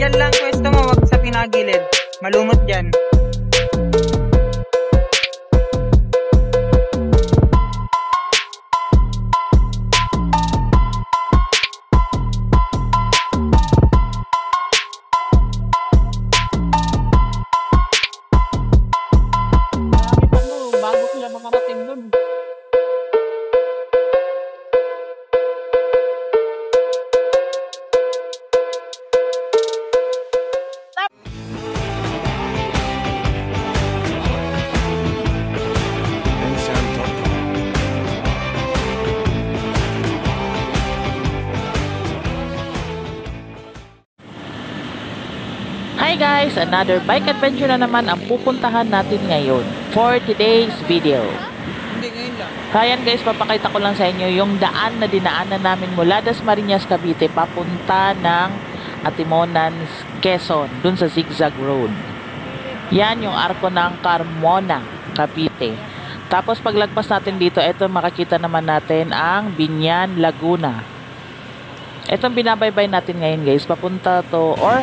dyan lang pwesto mo, wag sa pinagilid. Malumot dyan. Bago sila makarating dun. Hi guys! Another bike adventure na naman ang pupuntahan natin ngayon for today's video. Ayan guys, papakita ko lang sa inyo yung daan na dinaanan namin mula Dasmariñas, Cavite papunta ng Atimonan, Quezon, dun sa Zigzag Road. Yan yung arko ng Carmona, Cavite. Tapos paglagpas natin dito, ito makikita naman natin ang Biñan, Laguna. Itong binabaybay natin ngayon guys, papunta to or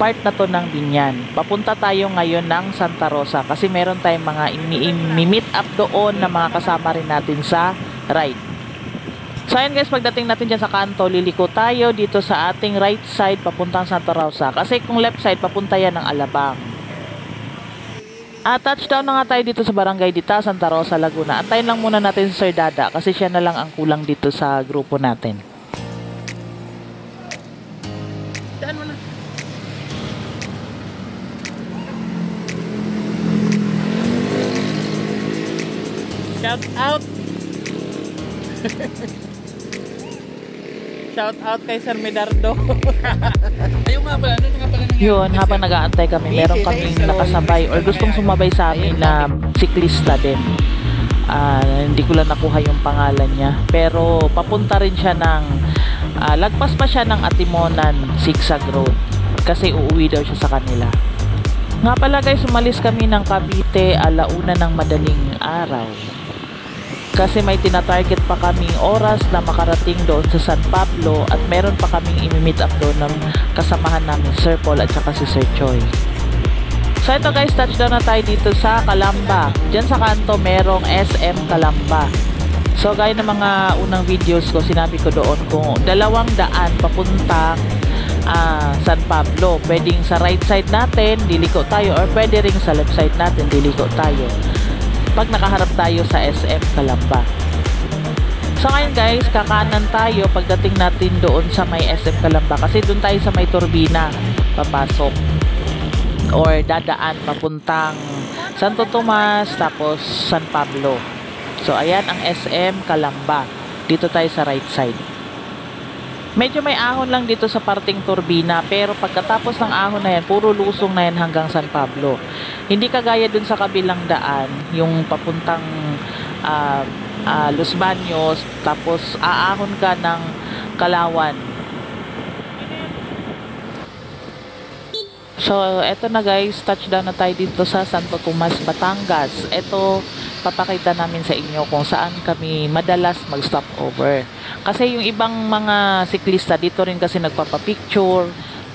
part na to ng Biñan. Papunta tayo ngayon ng Santa Rosa kasi meron tayong mga meet up doon na mga kasama rin natin sa ride. So ayun guys, pagdating natin dyan sa kanto, liliko tayo dito sa ating right side papuntang Santa Rosa. Kasi kung left side, papunta yan ng Alabang. Touchdown na nga tayo dito sa Barangay Dita, Santa Rosa, Laguna. Antayin lang muna natin si Sir Dada kasi siya na lang ang kulang dito sa grupo natin. Daan mo na. Shout out. Shout out kay Sir Medardo. Ayun nga pala, ano nga pala nangyari? Yun, habang nag-aantay kami, meron kaming nakasabay or gustong sumabay sa amin na siklista din. Hindi ko lang nakuha yung pangalan niya. Pero papunta rin siya ng, lagpas pa siya ng Atimonan, Zigzag Road. Kasi uuwi daw siya sa kanila. Nga pala guys, umalis kami ng Cavite 1:00 ng madaling araw. Kasi may tinatarget pa kaming oras na makarating doon sa San Pablo at meron pa kaming imi-meet up doon ng kasamahan namin Sir Paul at saka si Sir Choi. So ito guys, touchdown na tayo dito sa Calamba. Diyan sa kanto merong SM Calamba. So gaya ng mga unang videos ko, sinabi ko doon kung 2 daan papuntang San Pablo. Pwedeng sa right side natin, liliko tayo, or pwede ring sa left side natin, liliko tayo pag nakaharap tayo sa SM Calamba. So ngayon guys, kakanan tayo pagdating natin doon sa may SM Calamba kasi doon tayo sa may turbina papasok or dadaan papuntang Santo Tomas tapos San Pablo. So ayan ang SM Calamba. Dito tayo sa right side. Medyo may ahon lang dito sa parting turbina, pero pagkatapos ng ahon na yan, puro lusong na yan hanggang San Pablo. Hindi kagaya dun sa kabilang daan, yung papuntang Los Baños, tapos aahon ka ng Kalawan. So, eto na guys, touchdown na tayo dito sa Santo Tomas, Batangas. Eto, papakita namin sa inyo kung saan kami madalas mag-stop over. Kasi yung ibang mga siklista dito rin kasi nagpapapicture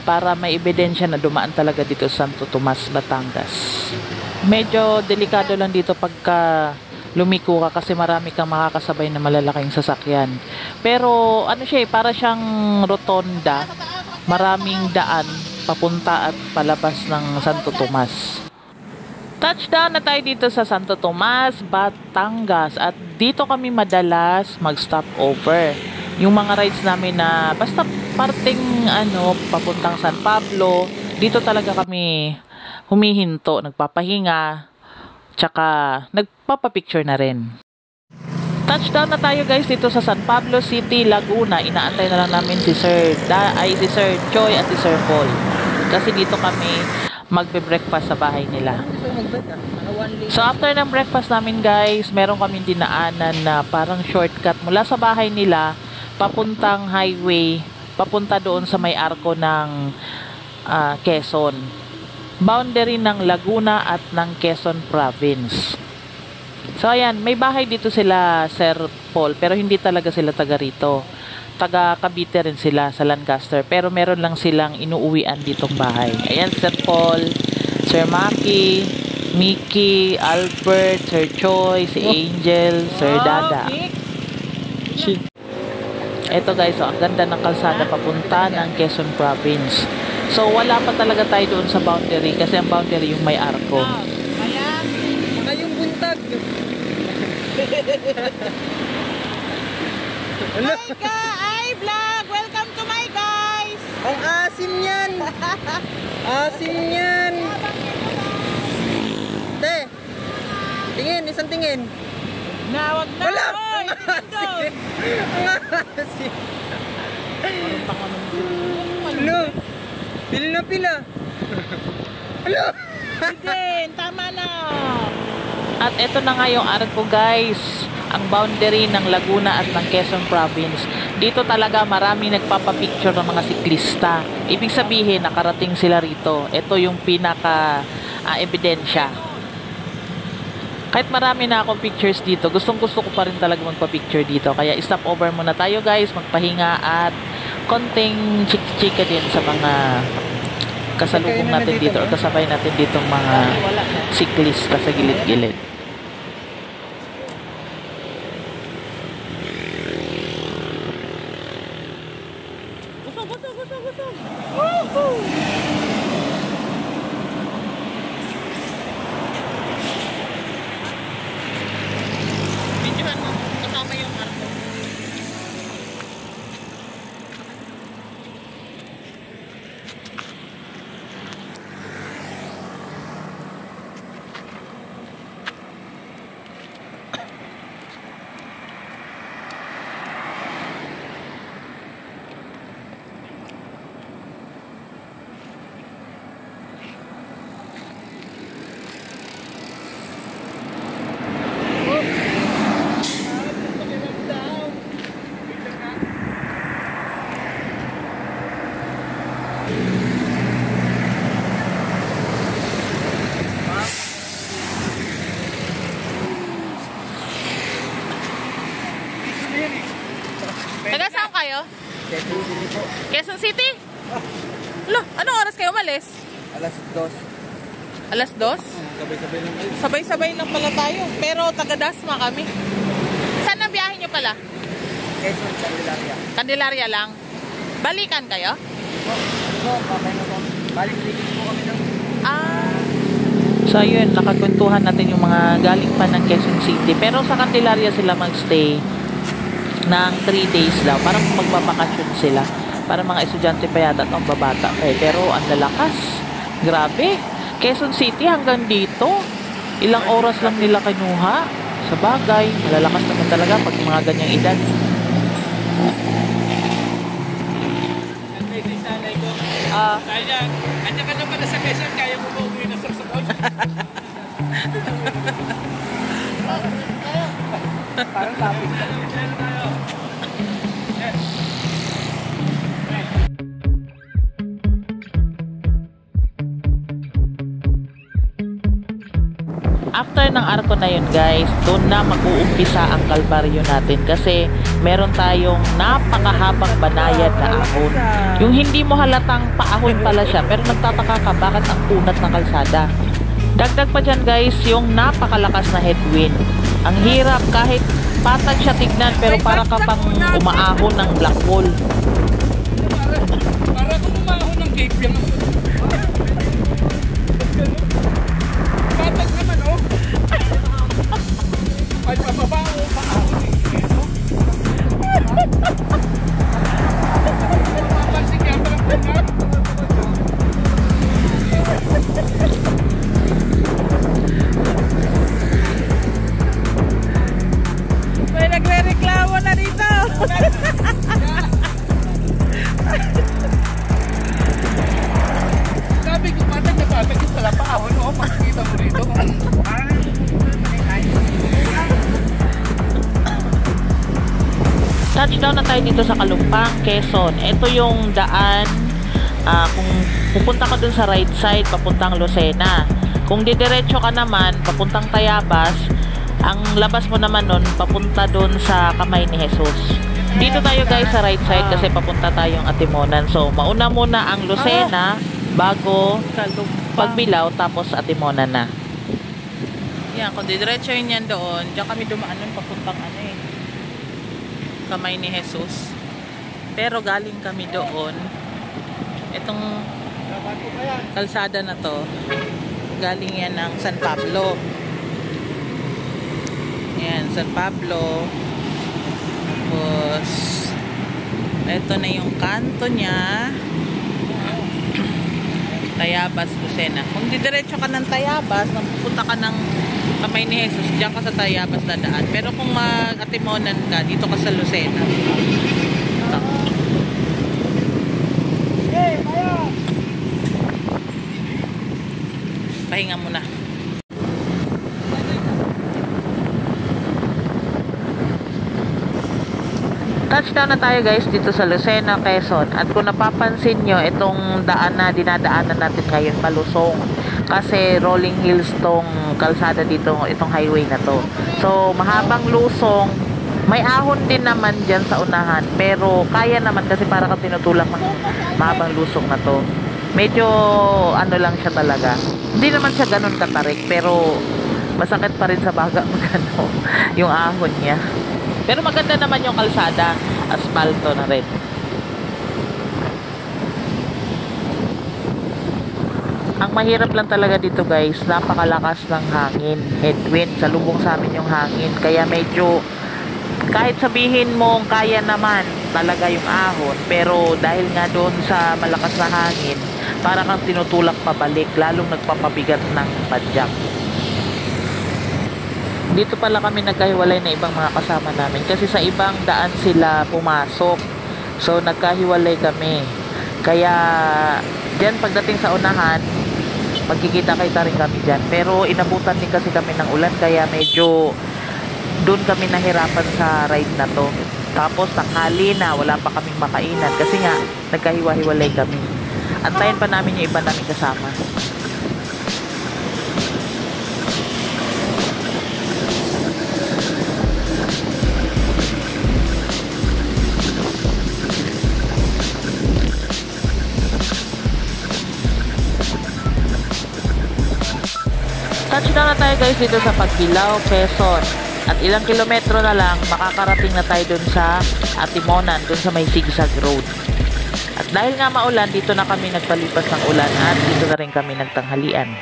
para may ebidensya na dumaan talaga dito sa Santo Tomas, Batangas. Medyo delikado lang dito pagka lumiko ka kasi marami kang makakasabay na malalaking sasakyan. Pero ano siya, para siyang rotonda, maraming daan papunta at palabas ng Santo Tomas. Touchdown na tayo dito sa Santo Tomas, Batangas, at dito kami madalas mag-stop over. Yung mga rides namin na basta parting papuntang San Pablo, dito talaga kami humihinto, nagpapahinga, tsaka nagpapapicture na rin. Touchdown na tayo guys dito sa San Pablo City, Laguna. Inaantay na lang namin si Sir Choi at si Sir Paul. Kasi dito kami magbe-breakfast sa bahay nila. So after ng breakfast namin guys, meron kaming dinaanan na parang shortcut mula sa bahay nila papuntang highway, papunta doon sa may arko ng Quezon. Boundary ng Laguna at ng Quezon Province. So ayan, may bahay dito sila Sir Paul, pero hindi talaga sila taga rito. taga Cavite rin sila sa Lancaster, pero meron lang silang inuuwian ditong bahay. Ayan, Sir Paul, Sir Maki, Mickey, Albert, Sir Choi, si Angel, Sir Dada. Eto guys, so ang ganda ng kalsada papunta ng Quezon Province. So wala pa talaga tayo doon sa boundary kasi ang boundary yung may arko. Saka yung buntag. Maika, vlog! Welcome to my guys! Ang asim yan. Asim yan. Te, tingin, isang tingin. Nawag na! Wala! Oy, Ang asim. Ang asim. Ano? Pila na pila. Ano? Din, tama na! At eto na nga yung arko guys, ang boundary ng Laguna at ng Quezon Province. Dito talaga marami nagpapapicture ng mga siklista. Ibig sabihin, nakarating sila rito. Ito yung pinaka ebidensya. Kahit marami na akong pictures dito, gustong gusto ko pa rin talaga magpa-picture dito. Kaya stop over muna tayo guys, magpahinga at konting chika din sa mga kasalubong natin dito o kasabay natin ditong mga siklista sa gilid-gilid. Busog! Woohoo! Videohan mo, kasama yung arko. Taga saan kayo? Quezon City po. Quezon City? Lo, anong oras kayo umalis? Alas 2. Alas 2? Sabay-sabay lang kayo. Sabay-sabay lang pala tayo. Pero taga Dasma kami. Saan ang biyahe nyo pala? Quezon, Candelaria. Candelaria lang. Balikan kayo? Ano, mamay na po. Balik tickets po kami ng... Ah, So yun, nakakwentuhan natin yung mga galing pa ng Quezon City. Pero sa Candelaria sila magstay ng 3 days daw. Parang magbabakasyon sila. Para mga estudyante pa yata at ang babata. Pero ang lalakas. Grabe. Quezon City hanggang dito. Ilang oras lang nila kinuha. Sa bagay, malalakas naman talaga pag mga ganyang edad. Kaya, andyan ka na pala sa Quezon, kaya mo ba umuwi na sa Sorsogon? Parang lapit. After ng arko na yun guys, doon na mag-uumpisa ang kalbaryo natin kasi meron tayong napakahabang banayad na ahon. Yung hindi mo halatang paahon pala siya pero nagtataka ka bakit ang kunat ng kalsada. Dagdag pa dyan guys, yung napakalakas na headwind. Ang hirap kahit patag siya tignan pero para ka pang umaahon ng black hole. Para kung umahon ng cape yung... Patag naman, oh! Ay, pababa, oh! Paahon eh, no? Papansin kaya parang punat. may nagre-reklamo na dito. Sabi ko, patag na patag yung pala paahon, oh! Makikita mo rito. Touchdown na tayo dito sa Kalumpang, Quezon. Ito yung daan kung pupunta ka dun sa right side, papuntang Lucena. Kung didiretso ka naman, papuntang Tayabas, ang labas mo naman nun, papunta dun sa Kamay ni Jesus. Dito tayo guys sa right side kasi papunta tayong Atimonan. So, mauna muna ang Lucena bago Pagbilao tapos Atimonan na. Yan, kung didiretso yun yan doon, diyan kami dumaan nun papuntang ano eh. Kamay ni Jesus. Pero galing kami doon. Itong kalsada na to, galing yan ng San Pablo. Yan, San Pablo. Tapos, ito na yung kanto niya. Tayabas, Lucena. Kung didiretso ka ng Tayabas, pupunta ka ng Kamay ni Jesus, diyan ka sa Tayabas dadaan. Pero kung mag-Atimonan ka, dito ka sa Lucena. Ito. Pahinga muna. Touchdown na tayo guys dito sa Lucena, Quezon. At kung napapansin nyo, itong daan na dinadaanan natin ngayon, palusong. Kasi rolling hills tong kalsada dito, itong highway na to. So, mahabang lusong. May ahon din naman dyan sa unahan. Pero kaya naman kasi para ka tinutulak ng mahabang lusong na to. Medyo ano lang siya talaga. Hindi naman siya ganun katarik. Pero masakit pa rin sa baga magano yung ahon niya. Pero maganda naman yung kalsada, asfalto na rin. Ang mahirap lang talaga dito guys, napakalakas ng hangin, headwind, salubong sa amin yung hangin. Kaya medyo, kahit sabihin mong kaya naman talaga yung ahon, pero dahil nga doon sa malakas na hangin, para kang tinutulak pabalik, lalong nagpapabigat ng padjak. Dito pala kami nagkahiwalay na ibang mga kasama namin kasi sa ibang daan sila pumasok. So nagkahiwalay kami. Kaya diyan pagdating sa unahan, magkikita-kita rin kami diyan. Pero inabutan din kasi kami ng ulan kaya medyo doon kami nahirapan sa ride na to. Tapos tanghali na, wala pa kaming makainan kasi nga nagkahiwa-hiwalay kami. Antayin pa namin yung iba namin kasama. Touchdown na tayo guys dito sa Pagbilao, Quezon. At ilang kilometro na lang, makakarating na tayo dun sa Atimonan, dun sa may zigzag road. At dahil nga maulan, dito na kami nagpalipas ng ulan at dito na rin kami nagtanghalian.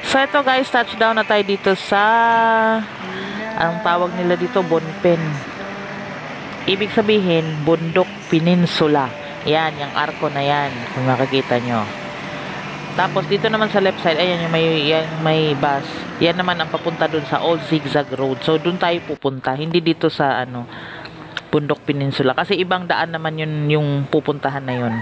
So ito guys, touchdown na tayo dito sa, ang tawag nila dito, Bonpen. Ibig sabihin, Bundok Peninsula. Yan, yung arko na yan, kung makikita nyo. Tapos dito naman sa left side, ayan yung may bus. Yan naman ang papunta dun sa Old Zigzag Road. So dun tayo pupunta, hindi dito sa Bundok Peninsula kasi ibang daan naman yun yung pupuntahan na yun.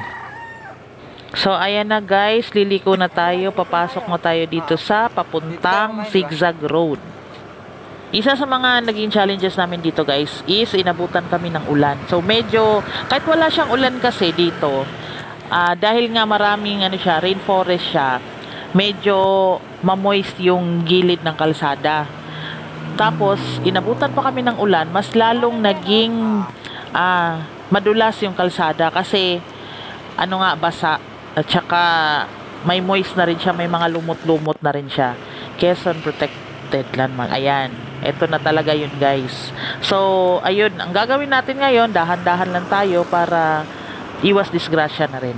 So ayan na guys, liliko na tayo, papasok na tayo dito sa papuntang Zigzag Road. Isa sa mga naging challenges namin dito guys is inabutan kami ng ulan. So medyo kahit wala siyang ulan kasi dito, dahil nga maraming rainforest siya, medyo mamoist yung gilid ng kalsada. Tapos inabutan pa kami ng ulan, mas lalong naging madulas yung kalsada kasi basa at saka may moist na rin siya, may mga lumot-lumot na rin siya. Quezon Protected Landmark. Ayan, eto na talaga yun guys. So ayun, ang gagawin natin ngayon, dahan-dahan lang tayo para iwas disgrasya na rin.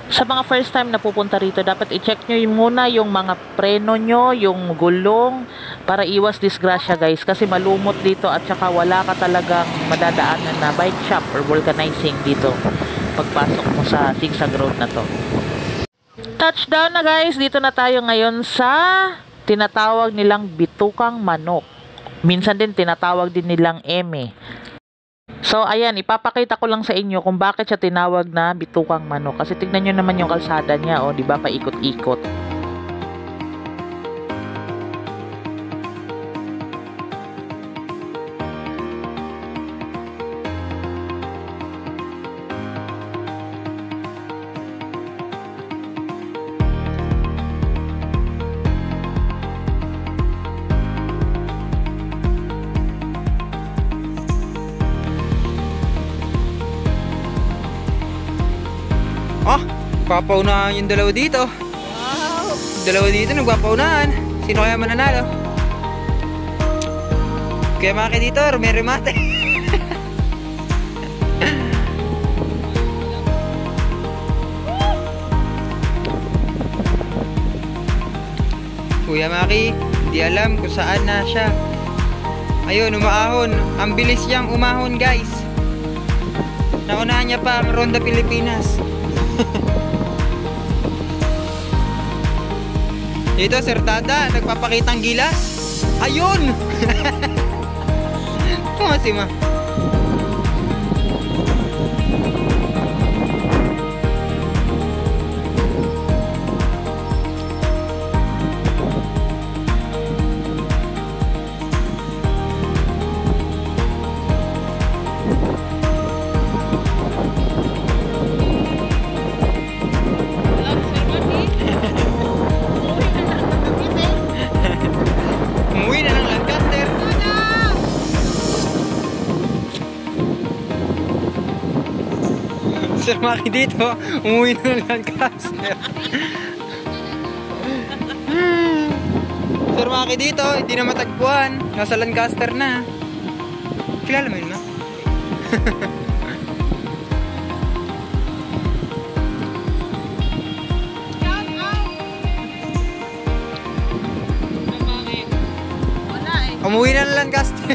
Sa mga first time na pupunta rito, dapat i-check nyo muna yung mga preno nyo, yung gulong, para iwas disgrasya guys. Kasi malumot dito at saka wala ka talagang madadaanan na bike shop or vulcanizing dito pagpasok mo sa zigzag road na to. Touchdown na guys, dito na tayo ngayon sa tinatawag nilang Bitukang Manok. Minsan din tinatawag din nilang eme. So, ayan, ipapakita ko lang sa inyo kung bakit siya tinawag na Bitukang Manok. Kasi tignan nyo naman yung kalsada niya, di ba, paikot-ikot. Oh, papaunahan yung dalawa dito. Dalawa dito nagpapaunahan. Sino kaya mananalo? Kuya Maki dito, rumere-mate. Kuya Maki, di alam kung saan na siya. Ayun, umaahon. Ang bilis niyang umahon, guys. Naunahan niya pa ang Ronda Pilipinas. Dito, Sir Tada, nagpapakitang gilas. Ayun! Tama si Ma. Umuwi na ng Lancaster. Sir Maki dito, umuwi na ng Lancaster. Sir Maki dito, hindi na matagpuan. Nasa Lancaster na. Kilala mo yun, ma? Umuwi na ng Lancaster.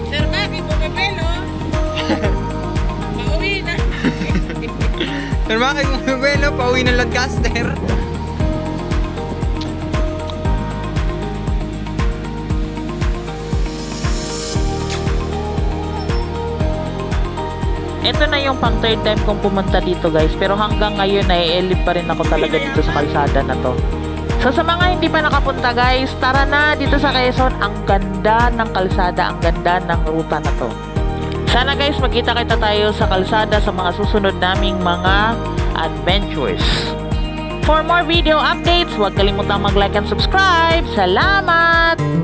Sir Maki, pumipelo. Pauwi na. Sir Maki, bumibelo, pauwi ng Lancaster. Ito na yung pang third time kong pumunta dito, guys. Pero hanggang ngayon ay elip pa rin ako talaga dito sa kalsada na to. So sa mga hindi pa nakapunta, guys, tara na dito sa Quezon. Ang ganda ng kalsada, ang ganda ng ruta na to. Sana, guys, magkita-kita tayo sa kalsada sa mga susunod naming mga adventures. For more video updates, huwag kalimutang mag-like and subscribe. Salamat!